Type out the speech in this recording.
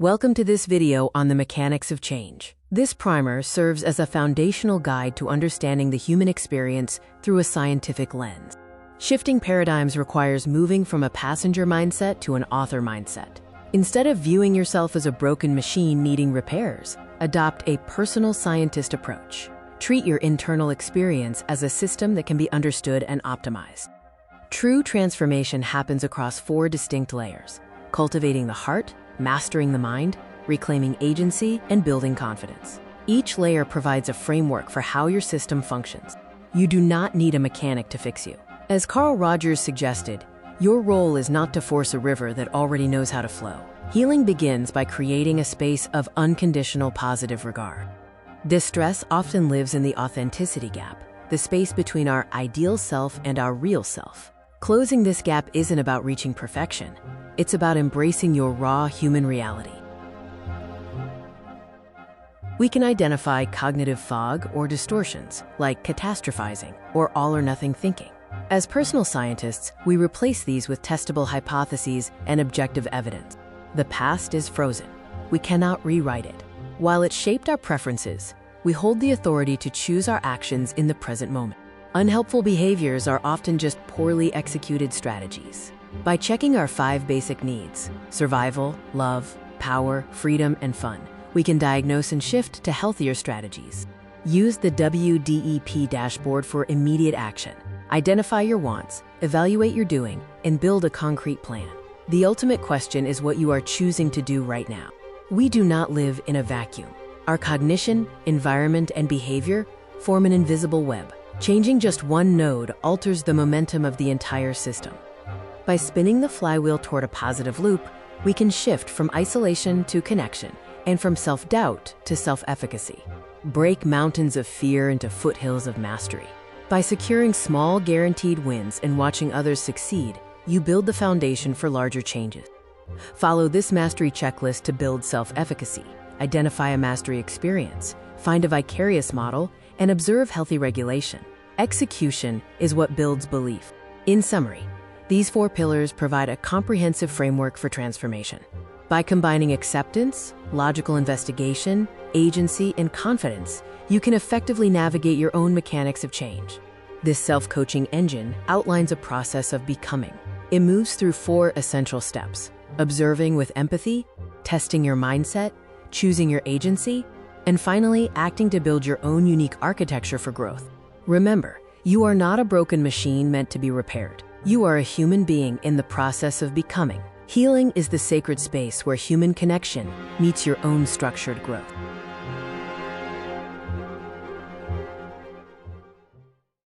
Welcome to this video on the mechanics of change. This primer serves as a foundational guide to understanding the human experience through a scientific lens. Shifting paradigms requires moving from a passenger mindset to an author mindset. Instead of viewing yourself as a broken machine needing repairs, adopt a personal scientist approach. Treat your internal experience as a system that can be understood and optimized. True transformation happens across 4 distinct layers: cultivating the heart, mastering the mind, reclaiming agency, and building confidence. Each layer provides a framework for how your system functions. You do not need a mechanic to fix you. As Carl Rogers suggested, your role is not to force a river that already knows how to flow. Healing begins by creating a space of unconditional positive regard. Distress often lives in the authenticity gap, the space between our ideal self and our real self. Closing this gap isn't about reaching perfection. It's about embracing your raw human reality. We can identify cognitive fog or distortions, like catastrophizing or all-or-nothing thinking. As personal scientists, we replace these with testable hypotheses and objective evidence. The past is frozen. We cannot rewrite it. While it shaped our preferences, we hold the authority to choose our actions in the present moment. Unhelpful behaviors are often just poorly executed strategies. By checking our 5 basic needs: survival, love, power, freedom, and fun, we can diagnose and shift to healthier strategies. Use the WDEP dashboard for immediate action. Identify your wants, evaluate your doing, and build a concrete plan. The ultimate question is what you are choosing to do right now. We do not live in a vacuum. Our cognition, environment, and behavior form an invisible web. Changing just one node alters the momentum of the entire system. By spinning the flywheel toward a positive loop, we can shift from isolation to connection and from self-doubt to self-efficacy. Break mountains of fear into foothills of mastery. By securing small, guaranteed wins and watching others succeed, you build the foundation for larger changes. Follow this mastery checklist to build self-efficacy. Identify a mastery experience, find a vicarious model, and observe healthy regulation. Execution is what builds belief. In summary, these 4 pillars provide a comprehensive framework for transformation. By combining acceptance, logical investigation, agency, and confidence, you can effectively navigate your own mechanics of change. This self-coaching engine outlines a process of becoming. It moves through 4 essential steps: observing with empathy, testing your mindset, choosing your agency, and finally acting to build your own unique architecture for growth. Remember, you are not a broken machine meant to be repaired. You are a human being in the process of becoming. Healing is the sacred space where human connection meets your own structured growth.